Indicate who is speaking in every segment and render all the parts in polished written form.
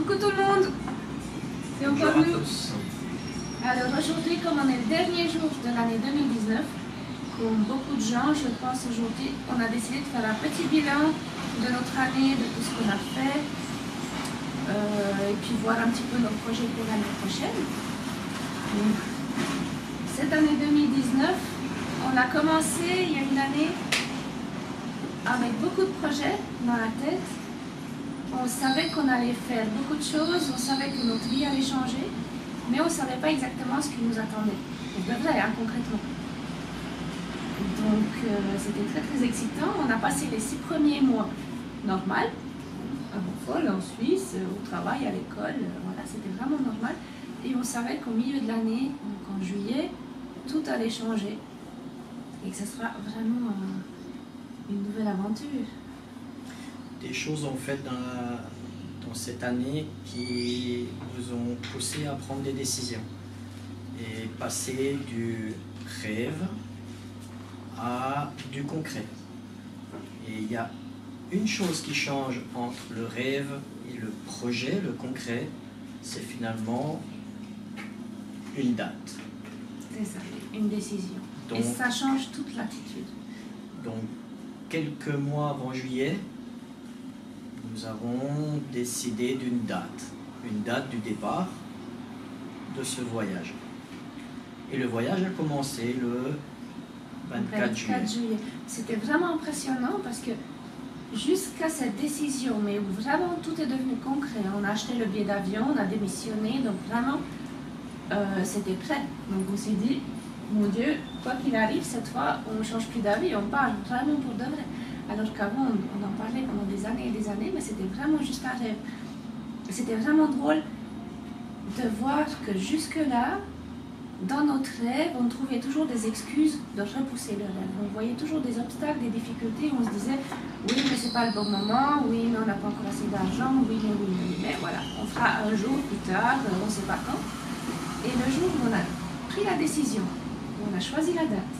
Speaker 1: Coucou tout le monde. C'est encore
Speaker 2: Bonjour à
Speaker 1: nous.
Speaker 2: tous.
Speaker 1: Alors aujourd'hui, comme on est le dernier jour de l'année 2019, comme beaucoup de gens, je pense aujourd'hui, on a décidé de faire un petit bilan de notre année, de tout ce qu'on a fait, et puis voir un petit peu nos projets pour l'année prochaine. Donc, cette année 2019, on a commencé il y a une année avec beaucoup de projets dans la tête. On savait qu'on allait faire beaucoup de choses, on savait que notre vie allait changer, mais on ne savait pas exactement ce qui nous attendait. C'est vrai, hein, concrètement. Donc c'était très très excitant. On a passé les 6 premiers mois normal, à Bonfol, en Suisse, au travail, à l'école, voilà, c'était vraiment normal. Et on savait qu'au milieu de l'année, donc en juillet, tout allait changer et que ce sera vraiment une nouvelle aventure.
Speaker 2: Des choses en fait dans cette année qui vous ont poussé à prendre des décisions et passer du rêve à du concret. Et il y a une chose qui change entre le rêve et le projet, le concret, c'est finalement une date.
Speaker 1: C'est ça, une décision.
Speaker 2: Donc,
Speaker 1: et ça change toute l'attitude.
Speaker 2: Donc, quelques mois avant juillet, nous avons décidé d'une date du départ de ce voyage. Et le voyage a commencé le 24 juillet.
Speaker 1: C'était vraiment impressionnant parce que jusqu'à cette décision, mais où vraiment tout est devenu concret, on a acheté le billet d'avion, on a démissionné, donc vraiment c'était prêt. Donc on s'est dit, mon Dieu, quoi qu'il arrive, cette fois on ne change plus d'avis, on part vraiment pour de vrai. Alors qu'avant on en parlait pendant des années et des années, mais c'était vraiment juste un rêve. C'était vraiment drôle de voir que jusque-là, dans notre rêve, on trouvait toujours des excuses de repousser le rêve. On voyait toujours des obstacles, des difficultés, on se disait oui mais c'est pas le bon moment, oui mais on n'a pas encore assez d'argent, oui mais voilà, on fera un jour plus tard, on ne sait pas quand. Et le jour où on a pris la décision, où on a choisi la date,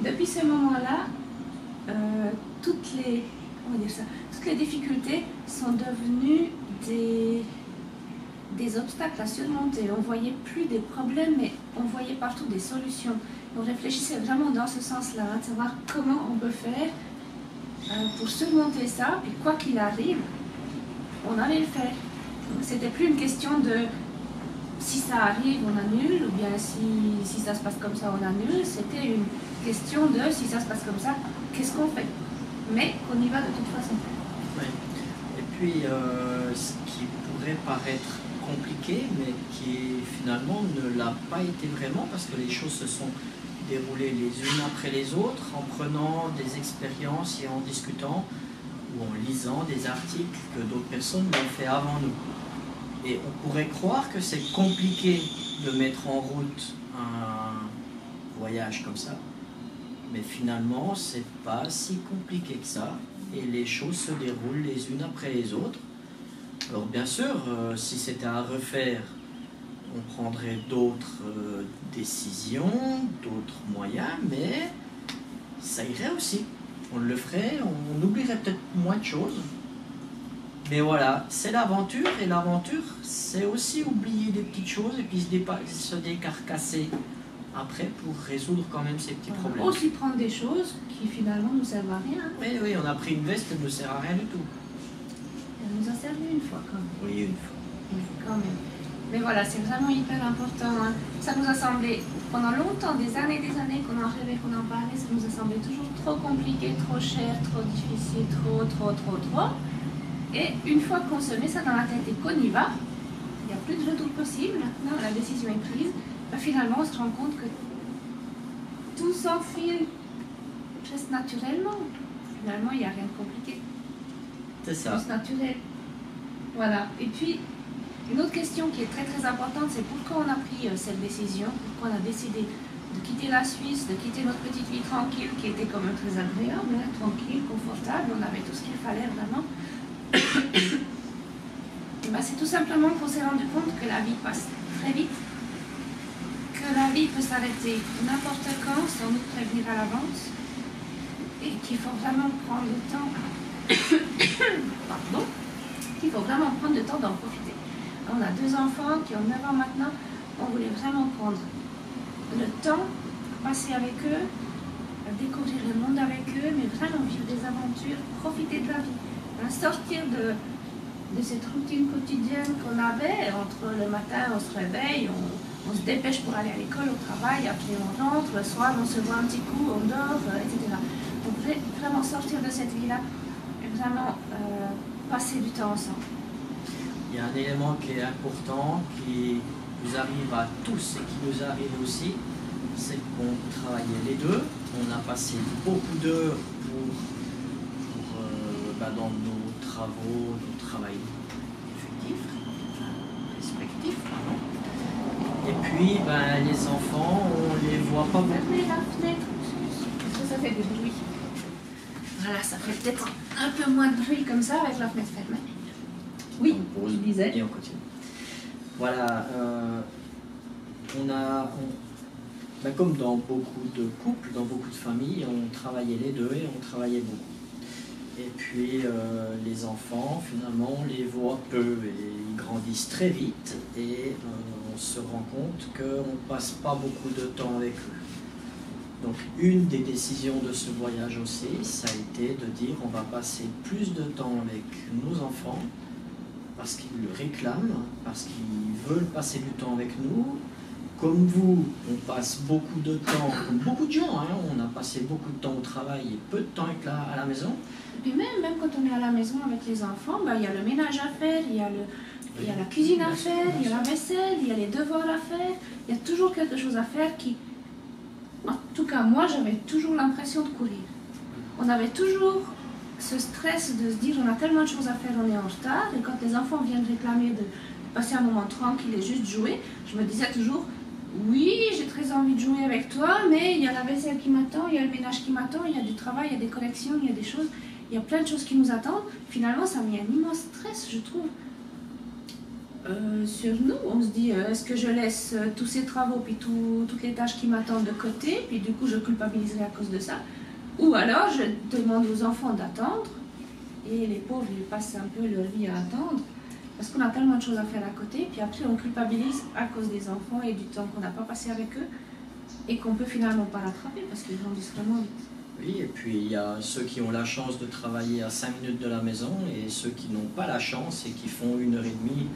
Speaker 1: depuis ce moment-là, toutes les difficultés sont devenues des obstacles à surmonter. On ne voyait plus des problèmes, mais on voyait partout des solutions. On réfléchissait vraiment dans ce sens-là, de savoir comment on peut faire pour surmonter ça, et quoi qu'il arrive, on allait le faire. C'était plus une question de si ça arrive, on annule, ou bien si ça se passe comme ça, on annule. C'était une question de si ça se passe comme ça, qu'est-ce qu'on fait? Mais on y va de toute façon.
Speaker 2: Oui. Et puis, ce qui pourrait paraître compliqué, mais qui finalement ne l'a pas été vraiment, parce que les choses se sont déroulées les unes après les autres, en prenant des expériences et en discutant, ou en lisant des articles que d'autres personnes ont fait avant nous. Et on pourrait croire que c'est compliqué de mettre en route un voyage comme ça, mais finalement c'est pas si compliqué que ça, et les choses se déroulent les unes après les autres. Alors bien sûr, si c'était à refaire, on prendrait d'autres décisions, d'autres moyens, mais ça irait aussi. On le ferait, on oublierait peut-être moins de choses. Mais voilà, c'est l'aventure, et l'aventure, c'est aussi oublier des petites choses et puis se décarcasser après pour résoudre quand même ces petits problèmes.
Speaker 1: Aussi prendre des choses qui finalement ne nous servent à rien.
Speaker 2: Oui, on a pris une veste, elle ne sert à rien du tout.
Speaker 1: Elle nous a servi une fois quand même.
Speaker 2: Oui, une fois.
Speaker 1: Quand même. Mais voilà, c'est vraiment hyper important. Hein. Ça nous a semblé, pendant longtemps, des années qu'on en rêvait, qu'on en parlait, ça nous a semblé toujours trop compliqué, trop cher, trop difficile, trop. Et une fois qu'on se met ça dans la tête et qu'on y va, il n'y a plus de retour possible. Maintenant, la décision est prise. Ben, finalement, on se rend compte que tout s'enfile presque naturellement. Finalement, il n'y a rien de compliqué.
Speaker 2: C'est ça.
Speaker 1: C'est naturel. Voilà. Et puis, une autre question qui est très très importante, c'est pourquoi on a pris cette décision, pourquoi on a décidé de quitter la Suisse, de quitter notre petite vie tranquille, qui était quand même très agréable, hein, tranquille, confortable, on avait tout ce qu'il fallait vraiment. Et ben, c'est tout simplement qu'on s'est rendu compte que la vie passe très vite, que la vie peut s'arrêter n'importe quand sans nous prévenir à l'avance, et qu'il faut vraiment prendre le temps, pardon, qu'il faut vraiment prendre le temps d'en profiter. On a 2 enfants qui ont 9 ans maintenant. On voulait vraiment prendre le temps, passer avec eux, découvrir le monde avec eux, mais vraiment vivre des aventures, profiter de la vie, sortir de cette routine quotidienne qu'on avait. Entre le matin, on se réveille, on se dépêche pour aller à l'école, au travail, après on rentre, le soir on se voit un petit coup, on dort, etc. Donc vraiment sortir de cette vie-là et vraiment passer du temps ensemble.
Speaker 2: Il y a un élément qui est important, qui nous arrive à tous et qui nous arrive aussi, c'est qu'on travaillait les deux. On a passé beaucoup d'heures dans nos travaux, nos travails respectifs. Et puis, les enfants, on les voit pas beaucoup.
Speaker 1: Fermez la fenêtre, parce que ça fait du bruit. Voilà, ça fait peut-être un peu moins de bruit comme ça avec la fenêtre fermée. Oui,
Speaker 2: on
Speaker 1: je disais.
Speaker 2: Et on continue. Voilà, comme dans beaucoup de couples, dans beaucoup de familles, on travaillait les deux et on travaillait beaucoup. Et puis les enfants, finalement, on les voit peu et ils grandissent très vite et on se rend compte qu'on ne passe pas beaucoup de temps avec eux. Donc une des décisions de ce voyage aussi, ça a été de dire on va passer plus de temps avec nos enfants parce qu'ils le réclament, parce qu'ils veulent passer du temps avec nous. Comme vous, on passe beaucoup de temps, comme beaucoup de gens, on a passé beaucoup de temps au travail et peu de temps à la maison.
Speaker 1: Et puis même quand on est à la maison avec les enfants, il y a le ménage à faire, il y a la cuisine à faire, il y a la vaisselle, il y a les devoirs à faire, il y a toujours quelque chose à faire qui... En tout cas, moi, j'avais toujours l'impression de courir. On avait toujours ce stress de se dire on a tellement de choses à faire, on est en retard, et quand les enfants viennent réclamer de passer un moment tranquille et juste jouer, je me disais toujours oui, j'ai très envie de jouer avec toi, mais il y a la vaisselle qui m'attend, il y a le ménage qui m'attend, il y a du travail, il y a des collections, il y a des choses, il y a plein de choses qui nous attendent. Finalement, ça a mis un immense stress, je trouve, sur nous. On se dit, est-ce que je laisse tous ces travaux puis toutes les tâches qui m'attendent de côté, puis du coup je culpabiliserai à cause de ça, ou alors je demande aux enfants d'attendre, et les pauvres, ils passent un peu leur vie à attendre, parce qu'on a tellement de choses à faire à côté, puis après on culpabilise à cause des enfants et du temps qu'on n'a pas passé avec eux, et qu'on peut finalement pas rattraper, parce qu'ils grandissent vraiment vite.
Speaker 2: Oui, et puis il y a ceux qui ont la chance de travailler à 5 minutes de la maison, et ceux qui n'ont pas la chance et qui font 1h30,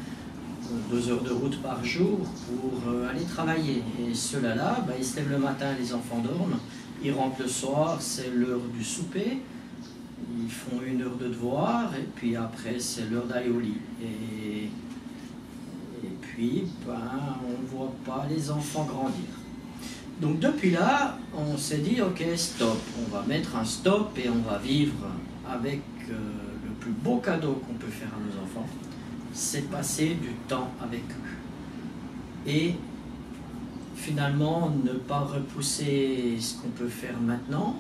Speaker 2: 2 heures de route par jour pour aller travailler. Et ceux-là, ils se lèvent le matin, les enfants dorment, ils rentrent le soir, c'est l'heure du souper, ils font 1 heure de devoir, et puis après c'est l'heure d'aller au lit. Et puis, on ne voit pas les enfants grandir. Donc depuis là, on s'est dit, ok, stop, on va mettre un stop et on va vivre avec le plus beau cadeau qu'on peut faire à nos enfants, c'est passer du temps avec eux. Et finalement, ne pas repousser ce qu'on peut faire maintenant.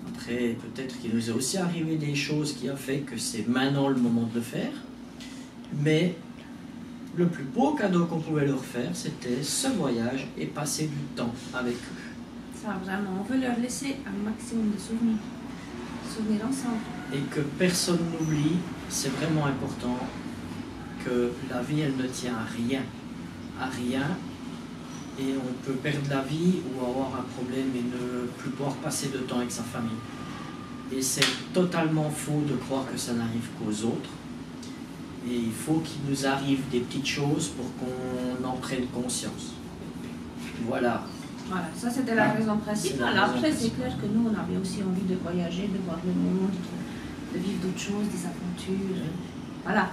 Speaker 2: Après, peut-être qu'il nous est aussi arrivé des choses qui ont fait que c'est maintenant le moment de le faire. Mais le plus beau cadeau qu'on pouvait leur faire, c'était ce voyage et passer du temps avec eux.
Speaker 1: Ça, vraiment, on veut leur laisser un maximum de souvenirs ensemble.
Speaker 2: Et que personne n'oublie, c'est vraiment important, que la vie, elle ne tient à rien. Et on peut perdre la vie ou avoir un problème et ne plus pouvoir passer de temps avec sa famille. Et c'est totalement faux de croire que ça n'arrive qu'aux autres. Et il faut qu'il nous arrive des petites choses pour qu'on en prenne conscience. Voilà.
Speaker 1: Voilà, ça c'était la raison principale. Après, c'est clair que nous, on avait aussi envie de voyager, de voir le monde, de vivre d'autres choses, des aventures. Voilà.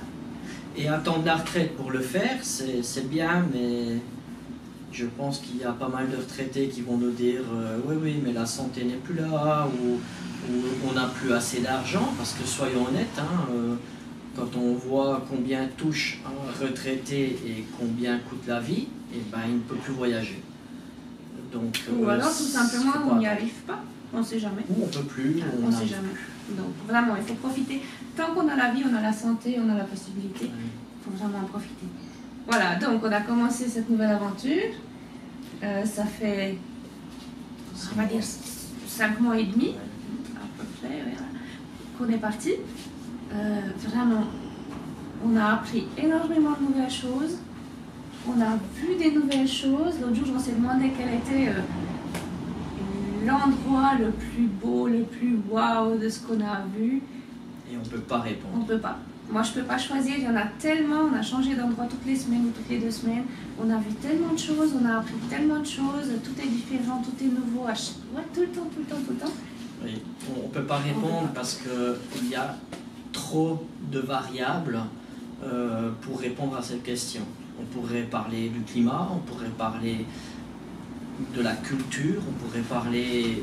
Speaker 2: Et attendre la retraite pour le faire, c'est bien, mais je pense qu'il y a pas mal de retraités qui vont nous dire oui, mais la santé n'est plus là, ou on n'a plus assez d'argent, parce que soyons honnêtes, quand on voit combien touche un retraité et combien coûte la vie, il ne peut plus voyager. Donc,
Speaker 1: ou alors tout simplement on n'y arrive pas, on ne sait jamais.
Speaker 2: Ou on ne peut plus,
Speaker 1: on ne sait jamais. Donc vraiment, il faut profiter. Tant qu'on a la vie, on a la santé, on a la possibilité, il faut vraiment en profiter. Voilà, donc on a commencé cette nouvelle aventure. Ça fait, on va dire, 5 mois et demi, à peu près, qu'on est parti. Vraiment, On a appris énormément de nouvelles choses. On a vu des nouvelles choses. L'autre jour, on s'est demandé quel était l'endroit le plus beau, le plus waouh de ce qu'on a vu.
Speaker 2: Et on ne peut pas répondre.
Speaker 1: On ne peut pas. Moi, je ne peux pas choisir. Il y en a tellement. On a changé d'endroit toutes les semaines ou toutes les 2 semaines. On a vu tellement de choses. On a appris tellement de choses. Tout est différent, tout est nouveau. Ouais, tout le temps, tout le temps, tout le temps.
Speaker 2: Oui. On ne peut pas répondre parce qu'il y a trop de variables pour répondre à cette question. On pourrait parler du climat, on pourrait parler de la culture, on pourrait parler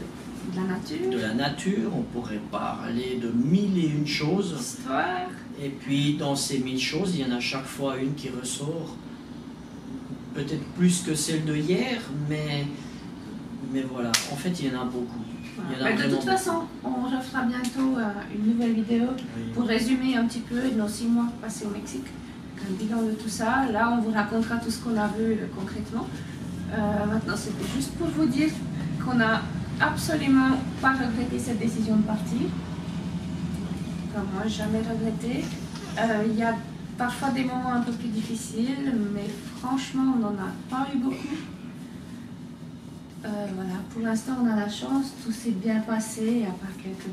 Speaker 2: de la nature, on pourrait parler de 1001 choses.
Speaker 1: Histoire.
Speaker 2: Et puis dans ces 1000 choses, il y en a chaque fois une qui ressort, peut-être plus que celle de hier, mais voilà, en fait il y en a beaucoup.
Speaker 1: Voilà. De toute façon, on refera bientôt une nouvelle vidéo pour résumer un petit peu nos 6 mois passés au Mexique. Un bilan de tout ça. Là, on vous racontera tout ce qu'on a vu concrètement. Maintenant, c'était juste pour vous dire qu'on n'a absolument pas regretté cette décision de partir. Comme moi, jamais regretté. Il y a parfois des moments un peu plus difficiles, mais franchement, on n'en a pas eu beaucoup. Voilà, pour l'instant, on a la chance, tout s'est bien passé, à part quelques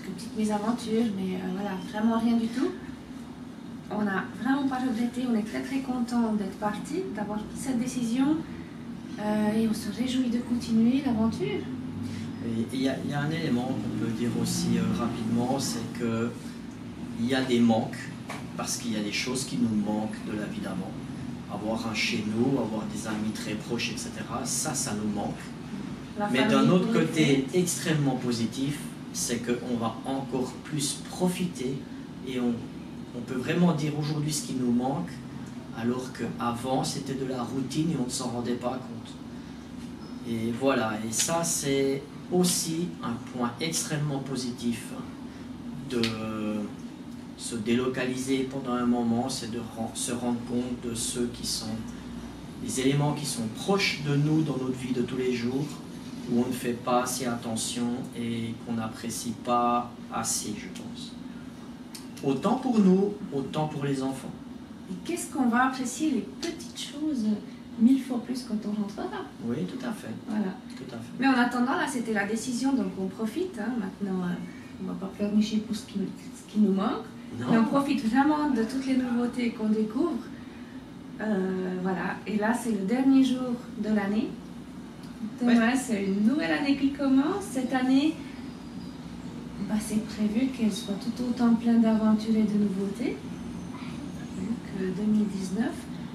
Speaker 1: petites mésaventures, mais voilà, vraiment rien du tout. On n'a vraiment pas regretté, on est très très content d'être parti, d'avoir pris cette décision et on se réjouit de continuer l'aventure.
Speaker 2: Il y a un élément qu'on peut dire aussi rapidement, c'est qu'il y a des manques, parce qu'il y a des choses qui nous manquent de la vie d'avant. Avoir un chez nous, avoir des amis très proches, etc., ça nous manque. Mais d'un autre côté, extrêmement positif, c'est qu'on va encore plus profiter et on peut vraiment dire aujourd'hui ce qui nous manque, alors qu'avant c'était de la routine et on ne s'en rendait pas compte. Et voilà, et ça c'est aussi un point extrêmement positif de se délocaliser pendant un moment, c'est de se rendre compte de ceux qui sont les éléments qui sont proches de nous dans notre vie de tous les jours, où on ne fait pas assez attention et qu'on n'apprécie pas assez, je pense. Autant pour nous, autant pour les enfants.
Speaker 1: Et qu'est-ce qu'on va apprécier les petites choses 1000 fois plus quand on rentrera.
Speaker 2: Oui, tout à fait.
Speaker 1: Voilà.
Speaker 2: Tout à fait.
Speaker 1: Mais en attendant, là, c'était la décision, donc on profite. Hein. Maintenant, on ne va pas pleurnicher pour ce qui nous manque.
Speaker 2: Non.
Speaker 1: Mais on profite vraiment de toutes les nouveautés qu'on découvre. Voilà. Et là, c'est le dernier jour de l'année. Demain, c'est une nouvelle année qui commence. Cette année, bah, c'est prévu qu'elle soit tout autant pleine d'aventures et de nouveautés que 2019,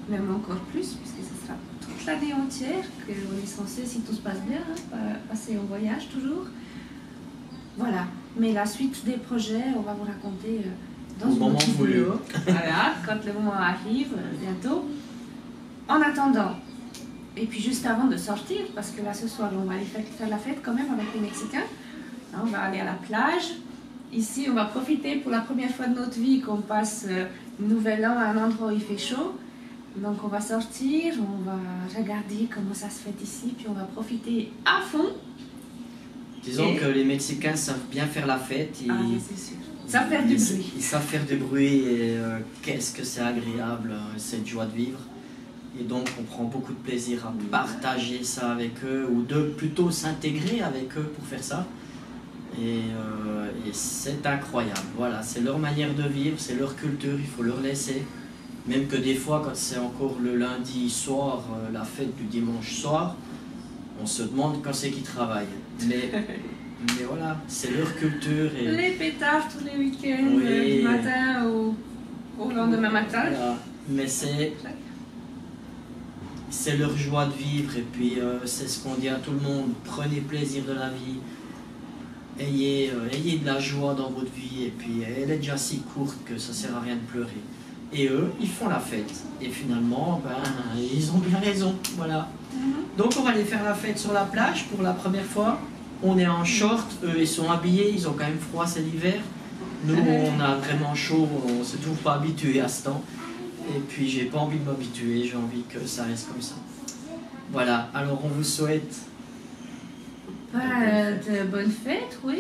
Speaker 1: même encore plus, puisque ce sera toute l'année entière qu'on est censé, si tout se passe bien, hein, passer en voyage toujours. Voilà. Mais la suite des projets, on va vous raconter dans une autre vidéo. Voilà, quand le moment arrive, bientôt. En attendant, et puis juste avant de sortir, parce que là ce soir on va aller faire la fête quand même avec les Mexicains. On va aller à la plage. Ici on va profiter pour la première fois de notre vie qu'on passe Nouvel An à un endroit où il fait chaud. Donc on va sortir, on va regarder comment ça se fait ici, puis on va profiter à fond.
Speaker 2: Disons que les Mexicains savent bien faire la fête.
Speaker 1: Ah, c'est sûr. Ils savent faire du bruit.
Speaker 2: Ils savent faire du bruit et qu'est-ce que c'est agréable, cette joie de vivre. Et donc on prend beaucoup de plaisir à partager ça avec eux ou de plutôt s'intégrer avec eux pour faire ça. Et c'est incroyable. Voilà, c'est leur manière de vivre, c'est leur culture, il faut leur laisser. Même que des fois, quand c'est encore le lundi soir, la fête du dimanche soir, on se demande quand c'est qu'ils travaillent. Mais voilà, c'est leur culture. Et...
Speaker 1: Les pétards tous les week-ends,
Speaker 2: oui.
Speaker 1: Du matin au lendemain matin.
Speaker 2: Voilà. Mais c'est leur joie de vivre et puis c'est ce qu'on dit à tout le monde, prenez plaisir de la vie, ayez de la joie dans votre vie et puis elle est déjà si courte que ça sert à rien de pleurer. Et eux, ils font la fête et finalement, ils ont bien raison, voilà. Donc on va aller faire la fête sur la plage pour la première fois, on est en short, eux ils sont habillés, ils ont quand même froid, c'est l'hiver. Nous on a vraiment chaud, on ne s'est toujours pas habitué à ce temps. Et puis j'ai pas envie de m'habituer, j'ai envie que ça reste comme ça. Voilà, alors on vous souhaite
Speaker 1: De bonnes fêtes, oui.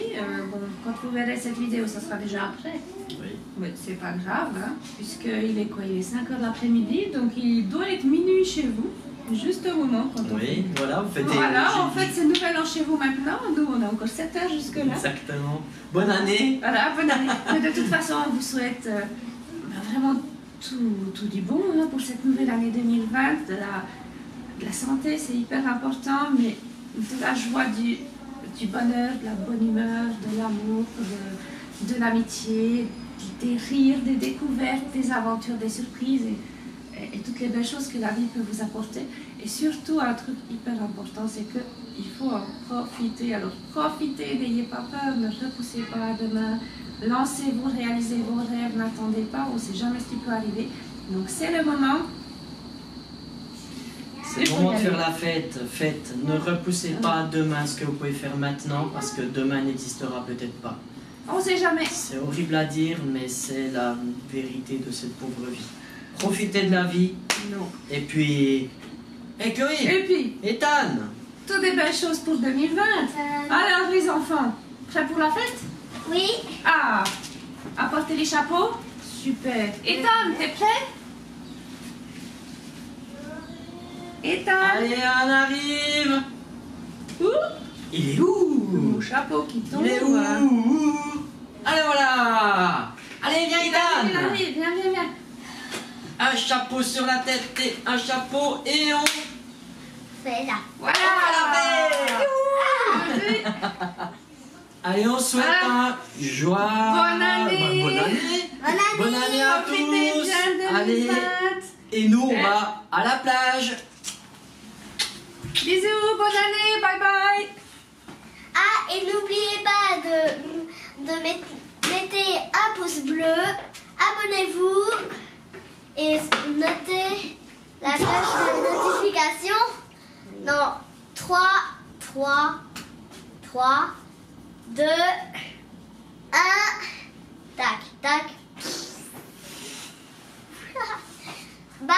Speaker 1: Bon, quand vous verrez cette vidéo, ça sera déjà après.
Speaker 2: Oui.
Speaker 1: Mais c'est pas grave, hein, puisqu'il est quoi? Il est 5 h de l'après-midi, donc il doit être minuit chez vous, juste au moment quand on...
Speaker 2: Oui, voilà, vous faites
Speaker 1: Voilà, en fait, c'est nouvel an chez vous maintenant. Nous, on a encore 7 heures jusque-là.
Speaker 2: Exactement. Bonne année.
Speaker 1: Voilà, bonne année. Mais de toute façon, on vous souhaite vraiment tout du bon hein, pour cette nouvelle année 2020. De la santé, c'est hyper important, mais de la joie, du bonheur, de la bonne humeur, de l'amour, de l'amitié, des rires, des découvertes, des aventures, des surprises et toutes les belles choses que la vie peut vous apporter. Et surtout, un truc hyper important, c'est qu'il faut en profiter. Alors profitez, n'ayez pas peur, ne repoussez pas à demain. Lancez-vous, réalisez vos rêves, n'attendez pas, on ne sait jamais ce qui peut arriver. Donc c'est le moment.
Speaker 2: C'est le moment de faire la fête. Faites. Ne repoussez pas à demain ce que vous pouvez faire maintenant parce que demain n'existera peut-être pas.
Speaker 1: On ne sait jamais.
Speaker 2: C'est horrible à dire, mais c'est la vérité de cette pauvre vie. Profitez de la vie.
Speaker 1: Non.
Speaker 2: Et puis... Et Chloé.
Speaker 1: Et puis,
Speaker 2: Ethan.
Speaker 1: toutes des belles choses pour 2020. Alors les enfants, prêts pour la fête?
Speaker 3: Oui.
Speaker 1: Ah, apportez les chapeaux. Super. Ethan, t'es prêt? Ethan.
Speaker 2: Allez, on arrive.
Speaker 1: Où?
Speaker 2: Il est où?
Speaker 1: Mon chapeau qui tombe.
Speaker 2: Il est où? Allez, voilà. Allez, viens, Ethan.
Speaker 1: Viens.
Speaker 2: Un chapeau sur la tête et un chapeau et on...
Speaker 3: Fais là.
Speaker 1: Voilà.
Speaker 2: Allez, on souhaite un joie.
Speaker 1: Bonne année.
Speaker 2: Bonne année. Bonne année à
Speaker 1: Profitez
Speaker 2: tous.
Speaker 1: bien de
Speaker 2: Allez.
Speaker 1: 2020.
Speaker 2: Et nous, on va à la plage.
Speaker 1: Bisous, bonne année, bye bye.
Speaker 3: Ah, et n'oubliez pas de mettre un pouce bleu, abonnez-vous et notez la cloche de notification. Non, 3, 2, 1, tac, tac. Bye.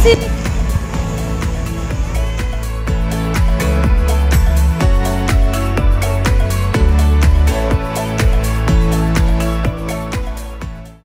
Speaker 3: Merci.